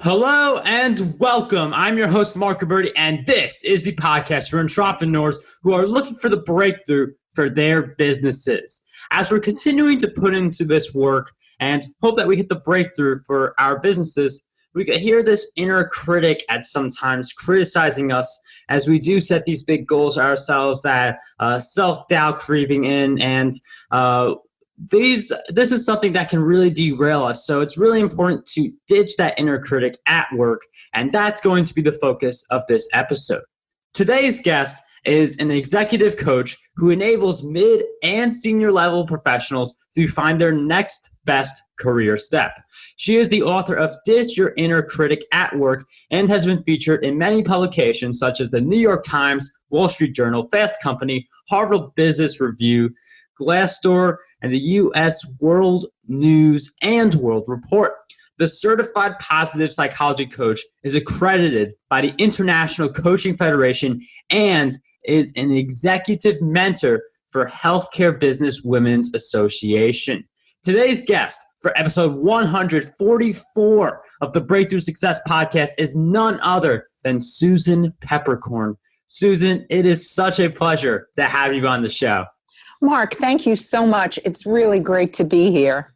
Hello and welcome. I'm your host, Mark Roberti, and this is the podcast for entrepreneurs who are looking for the breakthrough for their businesses. As we're continuing to put into this work and hope that we hit the breakthrough for our businesses, we can hear this inner critic at sometimes criticizing us as we do set these big goals ourselves, that self-doubt creeping in, and this is something that can really derail us. So it's really important to ditch that inner critic at work, and that's going to be the focus of this episode. Today's guest is an executive coach who enables mid and senior level professionals to find their next best career step. She is the author of Ditch Your Inner Critic at Work and has been featured in many publications such as the New York Times, Wall Street Journal, Fast Company, Harvard Business Review, Glassdoor, and the U.S. World News and World Report. The Certified Positive Psychology Coach is accredited by the International Coaching Federation and is an executive mentor for Healthcare Business Women's Association. Today's guest for episode 144 of the Breakthrough Success Podcast is none other than Susan Peppercorn. Susan, it is such a pleasure to have you on the show. Mark, thank you so much. It's really great to be here.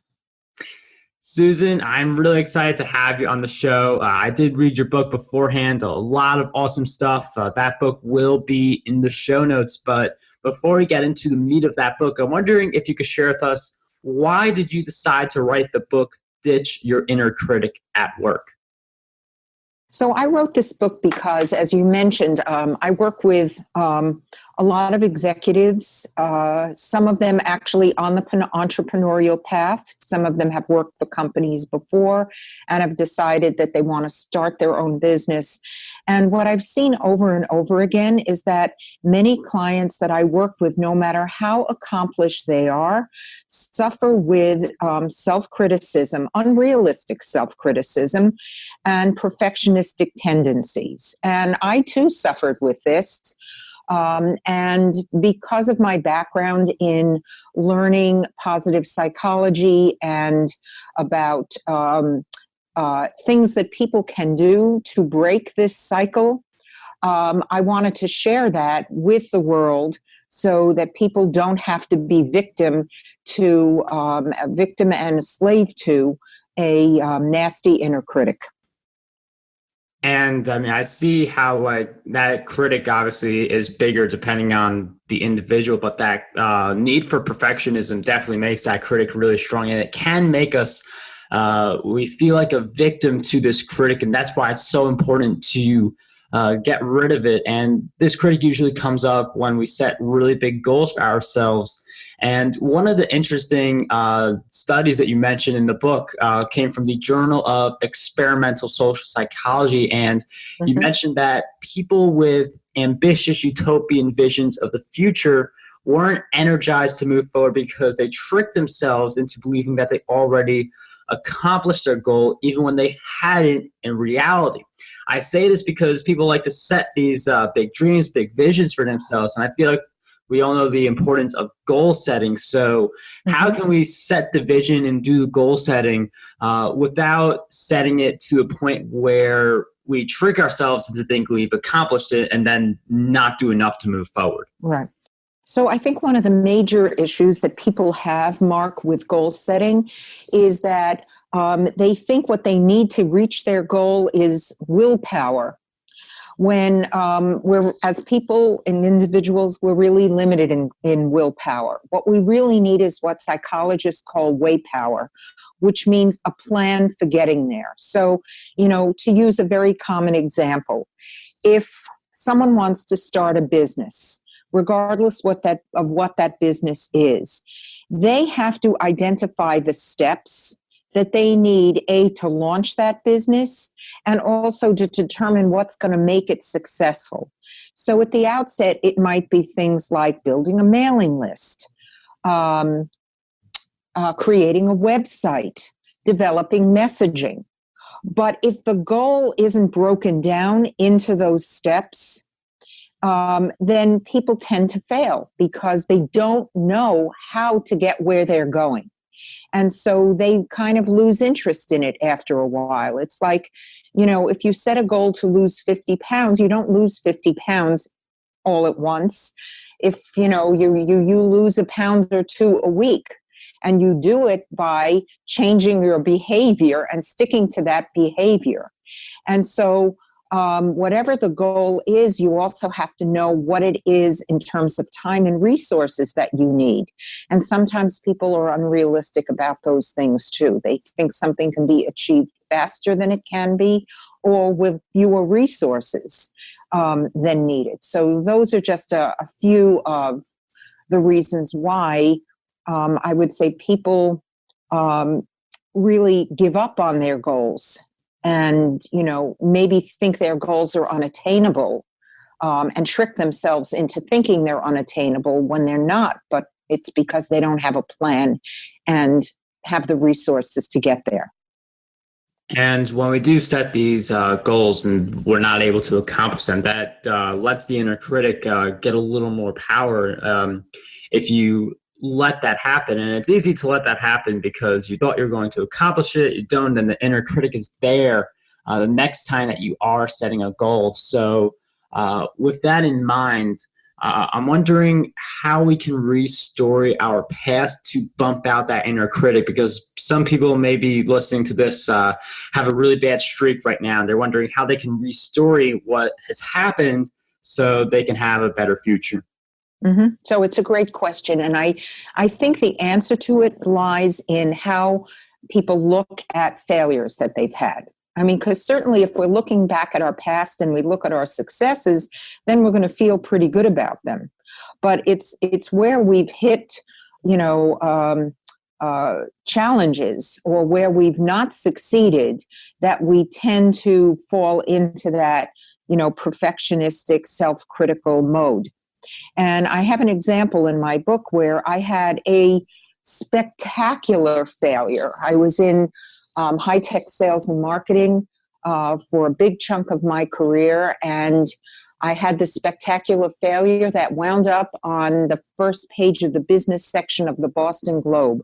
Susan, I'm really excited to have you on the show. I did read your book beforehand, a lot of awesome stuff. That book will be in the show notes. But before we get into the meat of that book, I'm wondering if you could share with us, why did you decide to write the book, Ditch Your Inner Critic at Work? So I wrote this book because, as you mentioned, I work with a lot of executives, some of them actually on the entrepreneurial path. Some of them have worked for companies before and have decided that they want to start their own business. And what I've seen over and over again is that many clients that I work with, no matter how accomplished they are, suffer with self-criticism, unrealistic self-criticism, and perfectionistic tendencies. And I too suffered with this. And because of my background in learning positive psychology and about things that people can do to break this cycle, I wanted to share that with the world so that people don't have to be victim and slave to a nasty inner critic. And I mean, I see how that critic obviously is bigger depending on the individual, but that need for perfectionism definitely makes that critic really strong, and it can make us we feel like a victim to this critic, and that's why it's so important to get rid of it. And this critic usually comes up when we set really big goals for ourselves. And one of the interesting studies that you mentioned in the book came from the Journal of Experimental Social Psychology. And you mentioned that people with ambitious utopian visions of the future weren't energized to move forward because they tricked themselves into believing that they already accomplished their goal, even when they hadn't in reality. I say this because people like to set these big dreams, big visions for themselves. And I feel like we all know the importance of goal setting. So how can we set the vision and do the goal setting without setting it to a point where we trick ourselves into thinking we've accomplished it and then not do enough to move forward? Right. So I think one of the major issues that people have, Mark, with goal setting is that they think what they need to reach their goal is willpower. When we're, as people and individuals, we're really limited in willpower. What we really need is what psychologists call waypower, which means a plan for getting there. So, to use a very common example, if someone wants to start a business, regardless of what that business is, they have to identify the steps that they need, to launch that business, and also to determine what's going to make it successful. So at the outset, it might be things like building a mailing list, creating a website, developing messaging. But if the goal isn't broken down into those steps, then people tend to fail because they don't know how to get where they're going. And so they kind of lose interest in it after a while. It's like, if you set a goal to lose 50 pounds, you don't lose 50 pounds all at once. If, you lose a pound or two a week, and you do it by changing your behavior and sticking to that behavior. And so whatever the goal is, you also have to know what it is in terms of time and resources that you need. And sometimes people are unrealistic about those things too. They think something can be achieved faster than it can be, or with fewer resources than needed. So those are just a few of the reasons why I would say people really give up on their goals and, maybe think their goals are unattainable and trick themselves into thinking they're unattainable when they're not. But it's because they don't have a plan and have the resources to get there. And when we do set these goals and we're not able to accomplish them, that lets the inner critic get a little more power if you let that happen. And it's easy to let that happen because you thought you were going to accomplish it, you don't, and the inner critic is there the next time that you are setting a goal. So with that in mind, I'm wondering how we can restore our past to bump out that inner critic, because some people may be listening to this have a really bad streak right now, and they're wondering how they can restore what has happened so they can have a better future. Mm-hmm. So it's a great question. And I think the answer to it lies in how people look at failures that they've had. I mean, because certainly if we're looking back at our past and we look at our successes, then we're going to feel pretty good about them. But it's where we've hit, challenges or where we've not succeeded that we tend to fall into that, perfectionistic, self-critical mode. And I have an example in my book where I had a spectacular failure. I was in high-tech sales and marketing for a big chunk of my career, and I had this spectacular failure that wound up on the first page of the business section of the Boston Globe.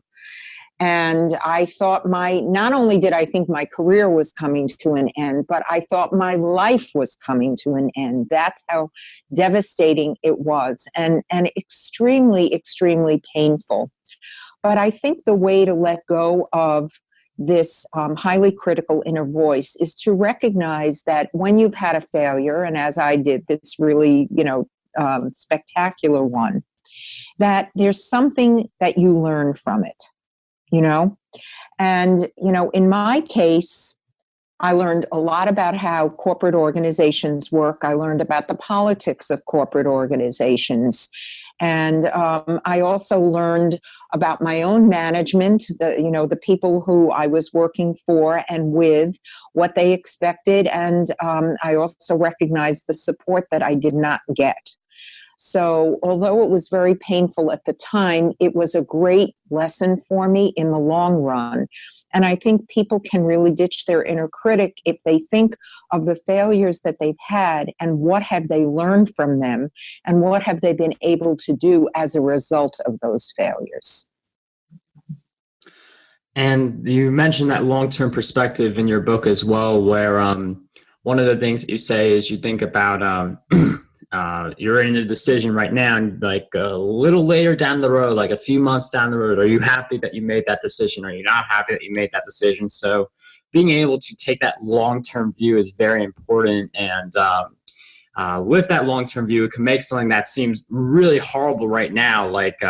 And I thought not only did I think my career was coming to an end, but I thought my life was coming to an end. That's how devastating it was, and extremely, extremely painful. But I think the way to let go of this highly critical inner voice is to recognize that when you've had a failure, and as I did, this really, spectacular one, that there's something that you learn from it. And, in my case, I learned a lot about how corporate organizations work. I learned about the politics of corporate organizations. And I also learned about my own management, the people who I was working for and with, what they expected. And I also recognized the support that I did not get. So although it was very painful at the time, it was a great lesson for me in the long run. And I think people can really ditch their inner critic if they think of the failures that they've had and what have they learned from them and what have they been able to do as a result of those failures. And you mentioned that long-term perspective in your book as well, where one of the things that you say is you think about you're in a decision right now, and like a little later down the road, like a few months down the road, are you happy that you made that decision? Are you not happy that you made that decision? So being able to take that long-term view is very important. And with that long-term view, it can make something that seems really horrible right now, like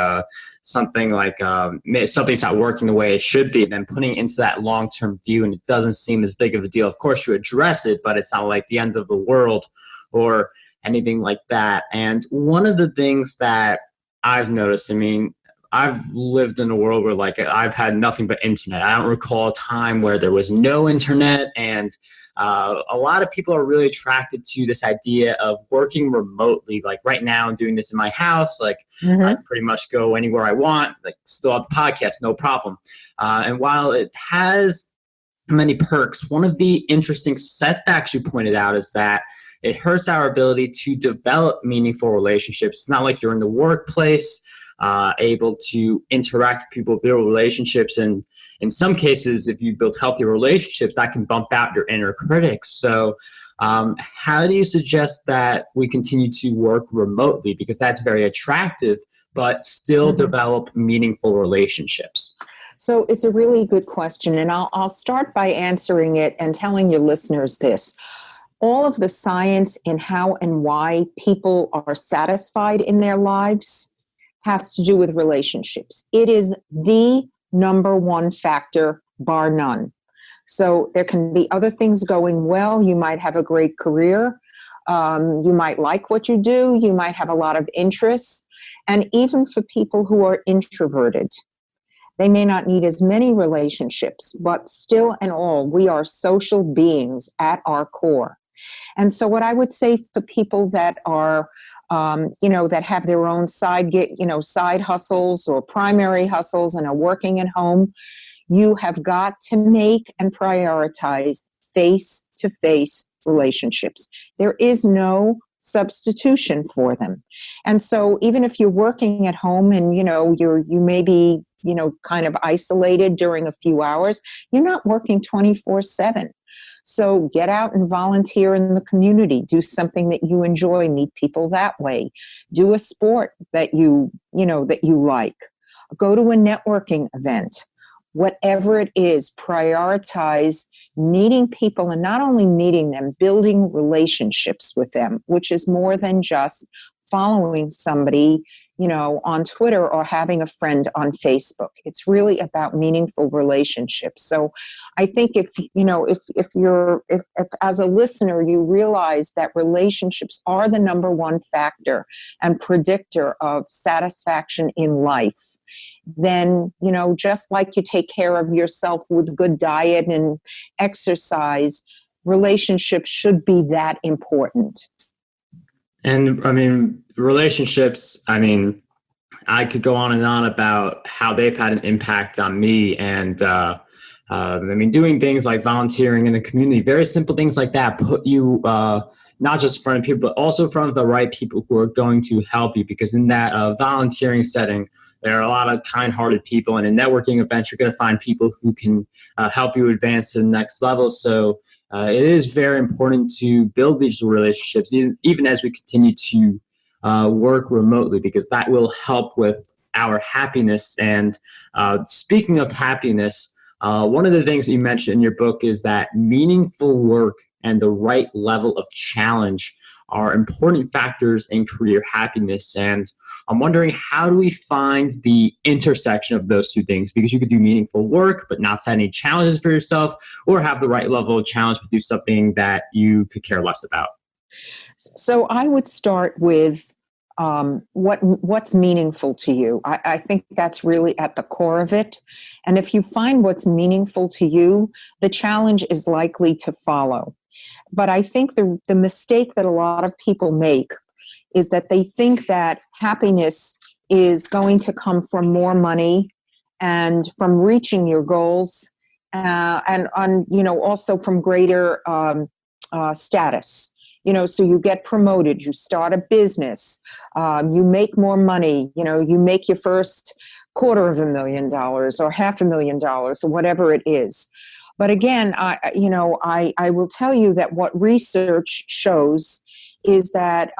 something's not working the way it should be, then putting it into that long-term view, and it doesn't seem as big of a deal. Of course, you address it, but it's not like the end of the world or anything like that. And one of the things that I've noticed, I mean, I've lived in a world where like I've had nothing but internet. I don't recall a time where there was no internet, and a lot of people are really attracted to this idea of working remotely. Like right now I'm doing this in my house, like I pretty much go anywhere I want, like still have the podcast, no problem. And while it has many perks, one of the interesting setbacks you pointed out is that it hurts our ability to develop meaningful relationships. It's not like you're in the workplace able to interact with people, build relationships. And in some cases, if you build healthy relationships, that can bump out your inner critics. So how do you suggest that we continue to work remotely? Because that's very attractive, but still develop meaningful relationships. So it's a really good question, and I'll start by answering it and telling your listeners this. All of the science in how and why people are satisfied in their lives has to do with relationships. It is the number one factor, bar none. So there can be other things going well. You might have a great career. You might like what you do. You might have a lot of interests. And even for people who are introverted, they may not need as many relationships, but still and all, we are social beings at our core. And so what I would say for people that are, that have their own side hustles or primary hustles and are working at home, you have got to make and prioritize face-to-face relationships. There is no substitution for them. And so even if you're working at home and, you may be, kind of isolated during a few hours, you're not working 24/7. So get out and volunteer in the community. Do something that you enjoy. Meet people that way. Do a sport that you like. Go to a networking event. Whatever it is, prioritize meeting people, and not only meeting them, building relationships with them, which is more than just following somebody, on Twitter or having a friend on Facebook. It's really about meaningful relationships. So I think if as a listener, you realize that relationships are the number one factor and predictor of satisfaction in life, then, just like you take care of yourself with good diet and exercise, relationships should be that important. And relationships, I could go on and on about how they've had an impact on me. And doing things like volunteering in the community, very simple things like that, put you not just in front of people, but also in front of the right people who are going to help you. Because in that volunteering setting, there are a lot of kind-hearted people. And in networking events, you're going to find people who can help you advance to the next level. So it is very important to build these relationships, even as we continue to work remotely, because that will help with our happiness. And speaking of happiness, one of the things that you mentioned in your book is that meaningful work and the right level of challenge are important factors in career happiness. And I'm wondering, how do we find the intersection of those two things? Because you could do meaningful work, but not set any challenges for yourself, or have the right level of challenge, but do something that you could care less about. So I would start with what's meaningful to you. I think that's really at the core of it. And if you find what's meaningful to you, the challenge is likely to follow. But I think the mistake that a lot of people make is that they think that happiness is going to come from more money and from reaching your goals, and also from greater status. So you get promoted, you start a business, you make more money, you make your first $250,000 or $500,000 or whatever it is. But again, I will tell you that what research shows is that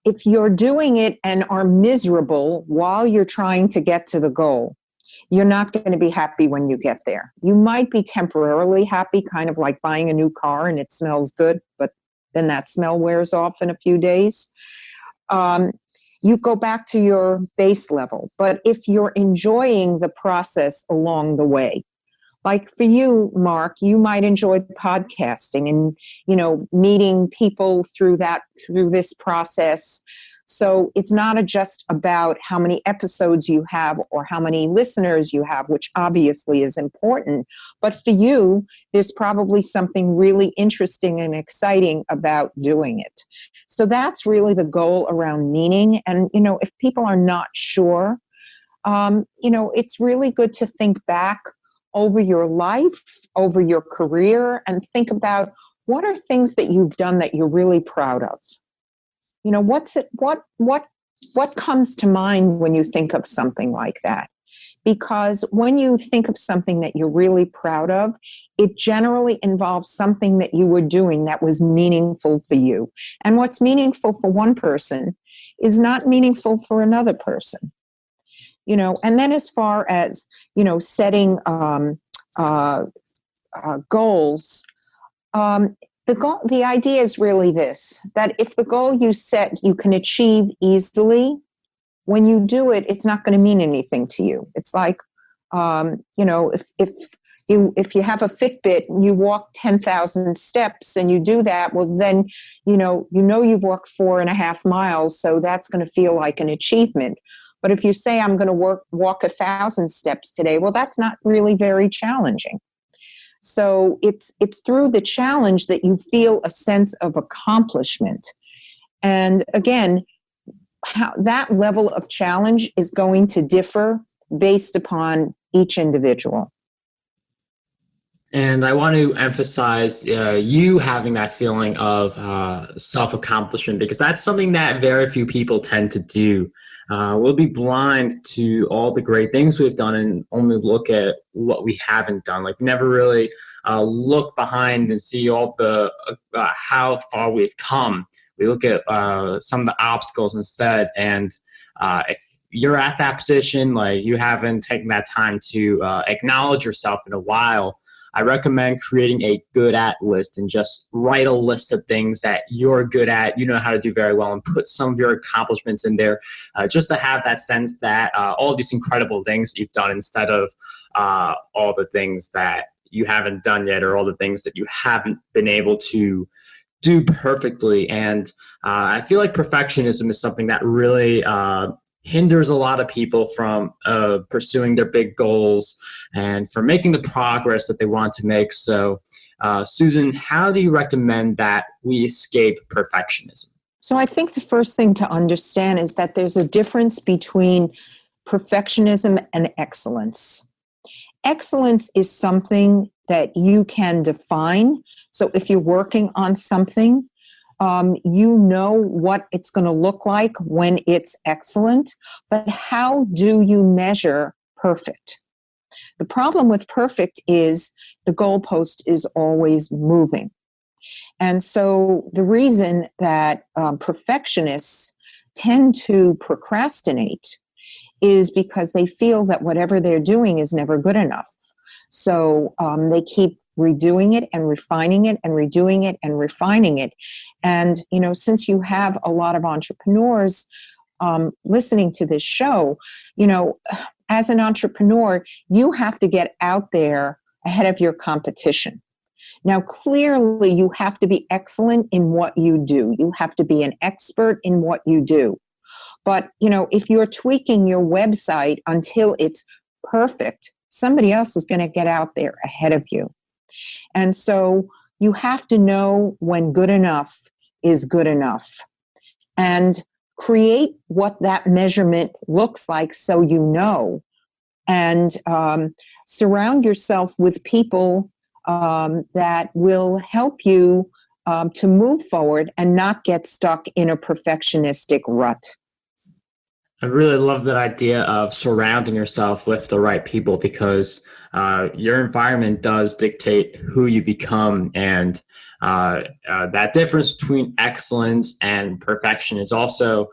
if you're doing it and are miserable while you're trying to get to the goal, you're not going to be happy when you get there. You might be temporarily happy, kind of like buying a new car and it smells good, but then that smell wears off in a few days. You go back to your base level. But if you're enjoying the process along the way, like for you, Mark, you might enjoy podcasting and, meeting people through this process. So it's not just about how many episodes you have or how many listeners you have, which obviously is important. But for you, there's probably something really interesting and exciting about doing it. So that's really the goal around meaning. And, if people are not sure, it's really good to think back over your life, over your career, and think about what are things that you've done that you're really proud of. What What comes to mind when you think of something like that? Because when you think of something that you're really proud of, it generally involves something that you were doing that was meaningful for you. And what's meaningful for one person is not meaningful for another person. And then as far as, setting goals, the idea is really this, that if the goal you set you can achieve easily, when you do it, it's not going to mean anything to you. It's like, if you have a Fitbit and you walk 10,000 steps and you do that, well, then, you've walked 4.5 miles. So that's going to feel like an achievement. But if you say, I'm going to walk 1,000 steps today, well, that's not really very challenging. So it's through the challenge that you feel a sense of accomplishment. And again, how that level of challenge is going to differ based upon each individual. And I want to emphasize you having that feeling of self-accomplishment, because that's something that very few people tend to do. We'll be blind to all the great things we've done and only look at what we haven't done. Like, never really look behind and see all the how far we've come. We look at some of the obstacles instead. And if you're at that position, like you haven't taken that time to acknowledge yourself in a while, I recommend creating a good at list and just write a list of things that you're good at, you know how to do very well, and put some of your accomplishments in there just to have that sense that all of these incredible things you've done, instead of all the things that you haven't done yet, or all the things that you haven't been able to do perfectly. And I feel like perfectionism is something that really hinders a lot of people from pursuing their big goals and from making the progress that they want to make. So, Susan, how do you recommend that we escape perfectionism? So I think the first thing to understand is that there's a difference between perfectionism and excellence. Excellence is something that you can define. So if you're working on something, you know what it's going to look like when it's excellent, but how do you measure perfect? The problem with perfect is the goalpost is always moving. And so the reason that perfectionists tend to procrastinate is because they feel that whatever they're doing is never good enough. So they keep redoing it and refining it and redoing it and refining it. And, since you have a lot of entrepreneurs listening to this show, as an entrepreneur, you have to get out there ahead of your competition. Now, clearly, you have to be excellent in what you do. You have to be an expert in what you do. But, if you're tweaking your website until it's perfect, somebody else is going to get out there ahead of you. And so you have to know when good enough is good enough, and create what that measurement looks like so you know, and surround yourself with people that will help you to move forward and not get stuck in a perfectionistic rut. I really love that idea of surrounding yourself with the right people, because your environment does dictate who you become. And that difference between excellence and perfection is also,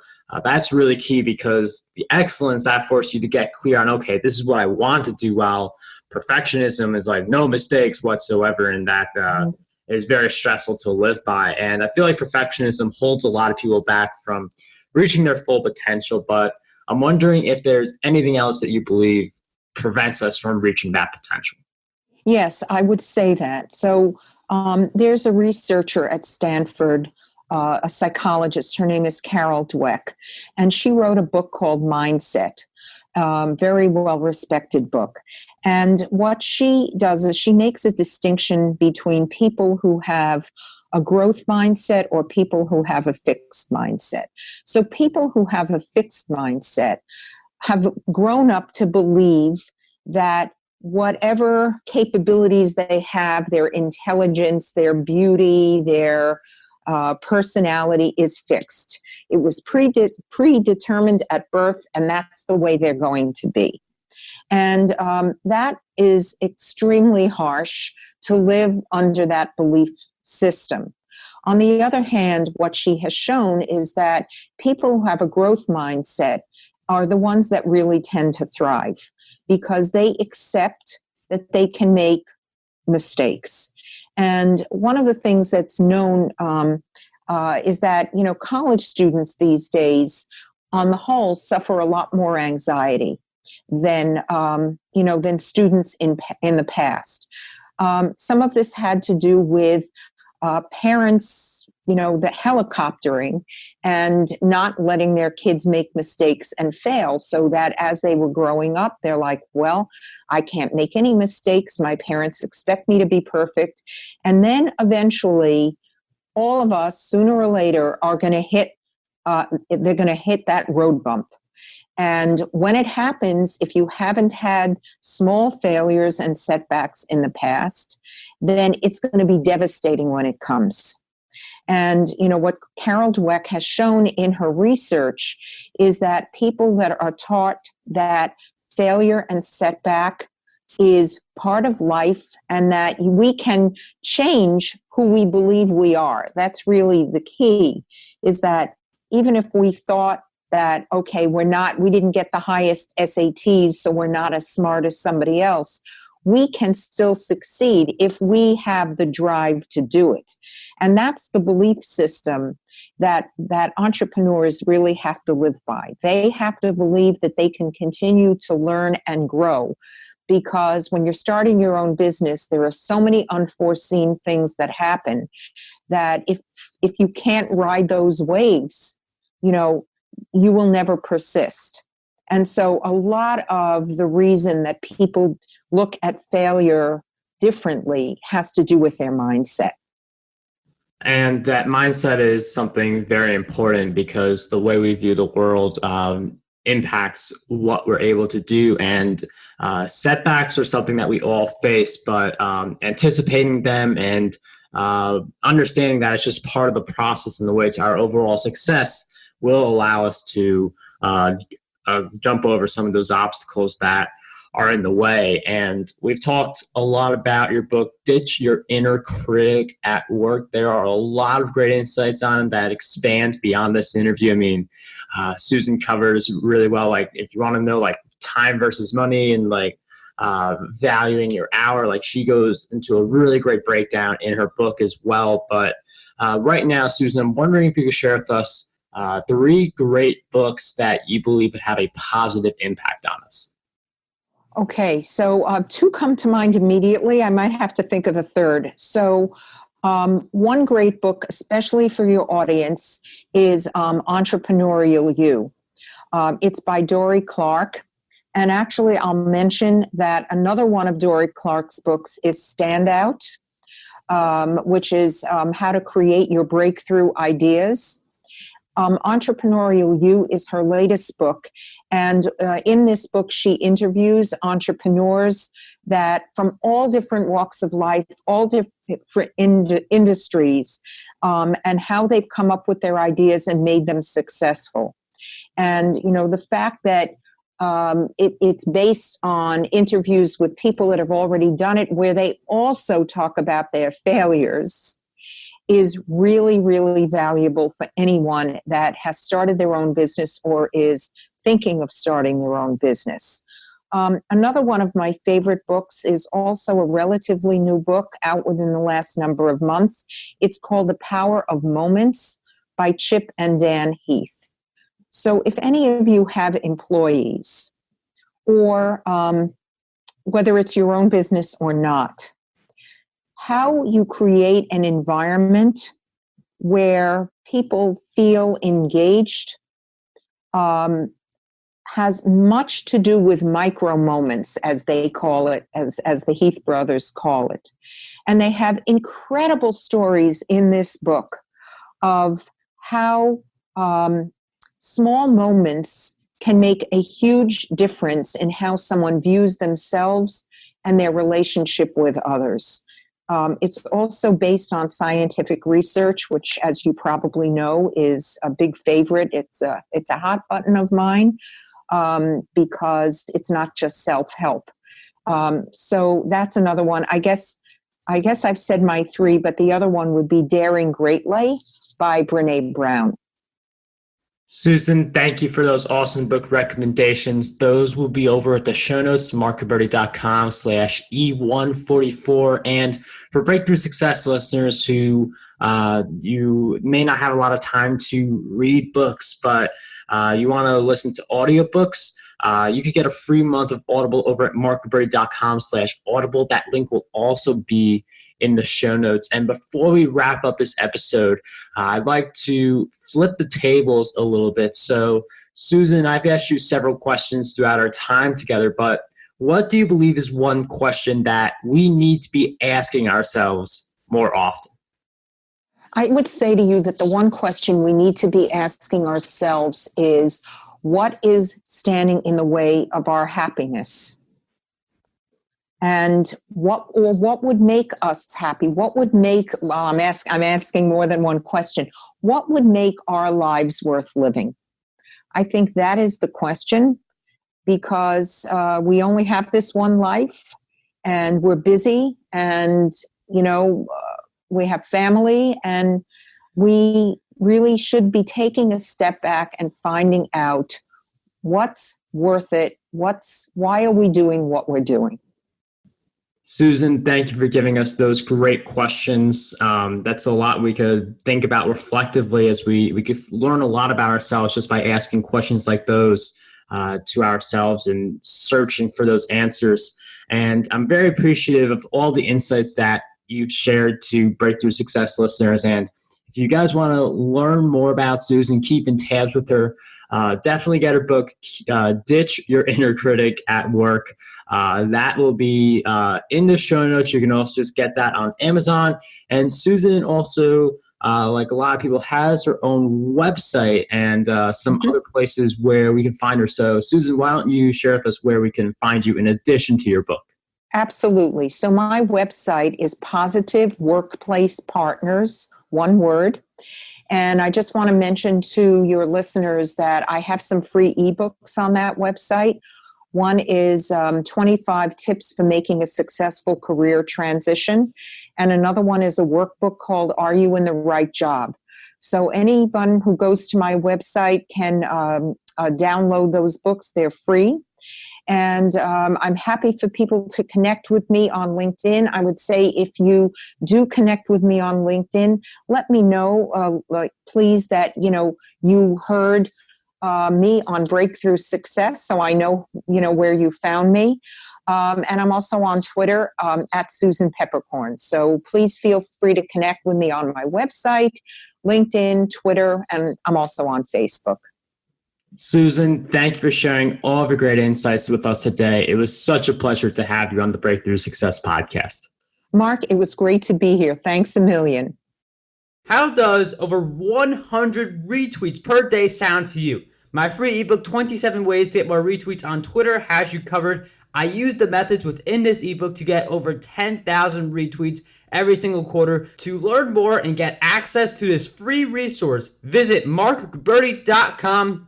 that's really key, because the excellence, that forces you to get clear on, okay, this is what I want to do, while perfectionism is like no mistakes whatsoever. And that is very stressful to live by. And I feel like perfectionism holds a lot of people back from reaching their full potential. But I'm wondering if there's anything else that you believe prevents us from reaching that potential. Yes, I would say that. So there's a researcher at Stanford, a psychologist. Her name is Carol Dweck, and she wrote a book called Mindset, very well-respected book. And what she does is she makes a distinction between people who have a growth mindset or people who have a fixed mindset. So people who have a fixed mindset have grown up to believe that whatever capabilities they have, their intelligence, their beauty, their personality is fixed. It was predetermined at birth, and that's the way they're going to be. And that is extremely harsh to live under that belief system. On the other hand, what she has shown is that people who have a growth mindset are the ones that really tend to thrive because they accept that they can make mistakes. And one of the things that's known is that, college students these days, on the whole, suffer a lot more anxiety than students in the past. Some of this had to do with parents, the helicoptering and not letting their kids make mistakes and fail, so that as they were growing up, they're like, well, I can't make any mistakes. My parents expect me to be perfect. And then eventually, all of us, sooner or later, are going to hit, they're going to hit that road bump. And when it happens, if you haven't had small failures and setbacks in the past, then it's going to be devastating when it comes. And, what Carol Dweck has shown in her research is that people that are taught that failure and setback is part of life and that we can change who we believe we are. That's really the key, is that even if we thought that, okay, we didn't get the highest SATs, so we're not as smart as somebody else, we can still succeed if we have the drive to do it. And that's the belief system that entrepreneurs really have to live by. They have to believe that they can continue to learn and grow, because when you're starting your own business, there are so many unforeseen things that happen that if you can't ride those waves, you will never persist. And so a lot of the reason that people look at failure differently has to do with their mindset. And that mindset is something very important because the way we view the world impacts what we're able to do. And setbacks are something that we all face, but anticipating them and understanding that it's just part of the process and the way to our overall success will allow us to jump over some of those obstacles that are in the way. And we've talked a lot about your book, Ditch Your Inner Critic at Work. There are a lot of great insights on it that expand beyond this interview. I mean, Susan covers really well, like if you want to know like time versus money and like valuing your hour, like she goes into a really great breakdown in her book as well. But right now, Susan, I'm wondering if you could share with us 3 great books that you believe would have a positive impact on us. Okay, so 2 come to mind immediately. I might have to think of a third. So one great book, especially for your audience, is Entrepreneurial You. It's by Dory Clark. And actually, I'll mention that another one of Dory Clark's books is Standout, which is how to create your breakthrough ideas. Entrepreneurial You is her latest book. And in this book, she interviews entrepreneurs that from all different walks of life, all different industries, and how they've come up with their ideas and made them successful. And, the fact that it's based on interviews with people that have already done it, where they also talk about their failures, is really, really valuable for anyone that has started their own business or is thinking of starting their own business. Another one of my favorite books is also a relatively new book out within the last number of months. It's called The Power of Moments by Chip and Dan Heath. So if any of you have employees, or whether it's your own business or not, how you create an environment where people feel engaged has much to do with micro moments, as they call it, as the Heath brothers call it. And they have incredible stories in this book of how small moments can make a huge difference in how someone views themselves and their relationship with others. It's also based on scientific research, which, as you probably know, is a big favorite. It's a hot button of mine because it's not just self-help. So that's another one. I guess I've said my three, but the other one would be Daring Greatly by Brené Brown. Susan, thank you for those awesome book recommendations. Those will be over at the show notes, markberty.com/E144. And for Breakthrough Success listeners who you may not have a lot of time to read books, but you want to listen to audiobooks, you could get a free month of Audible over at markberty.com/audible. That link will also be in the show notes. And before we wrap up this episode, I'd like to flip the tables a little bit. So, Susan, I've asked you several questions throughout our time together, but what do you believe is one question that we need to be asking ourselves more often? I would say to you that the one question we need to be asking ourselves is, what is standing in the way of our happiness? And what would make us happy? What would make, I'm asking more than one question. What would make our lives worth living? I think that is the question, because we only have this one life, and we're busy, and we have family, and we really should be taking a step back and finding out what's worth it. Why are we doing what we're doing? Susan, thank you for giving us those great questions. That's a lot we could think about reflectively, as we could learn a lot about ourselves just by asking questions like those to ourselves and searching for those answers. And I'm very appreciative of all the insights that you've shared to Breakthrough Success listeners. And if you guys want to learn more about Susan, keep in tabs with her, definitely get her book, Ditch Your Inner Critic at Work. That will be in the show notes. You can also just get that on Amazon. And Susan also, like a lot of people, has her own website and some other places where we can find her. So Susan, why don't you share with us where we can find you in addition to your book? Absolutely. So my website is Positive Workplace Partners, one word. And I just want to mention to your listeners that I have some free ebooks on that website. One is 25 tips for making a successful career transition. And another one is a workbook called Are You in the Right Job? So anyone who goes to my website can download those books. They're free. And I'm happy for people to connect with me on LinkedIn. I would say if you do connect with me on LinkedIn, let me know, please, that you heard me on Breakthrough Success, so I know where you found me. And I'm also on Twitter at Susan Peppercorn. So please feel free to connect with me on my website, LinkedIn, Twitter, and I'm also on Facebook. Susan, thank you for sharing all of your great insights with us today. It was such a pleasure to have you on the Breakthrough Success podcast. Mark, it was great to be here. Thanks a million. How does over 100 retweets per day sound to you? My free ebook, 27 Ways to Get More Retweets on Twitter, has you covered. I use the methods within this ebook to get over 10,000 retweets every single quarter. To learn more and get access to this free resource, visit markberty.com/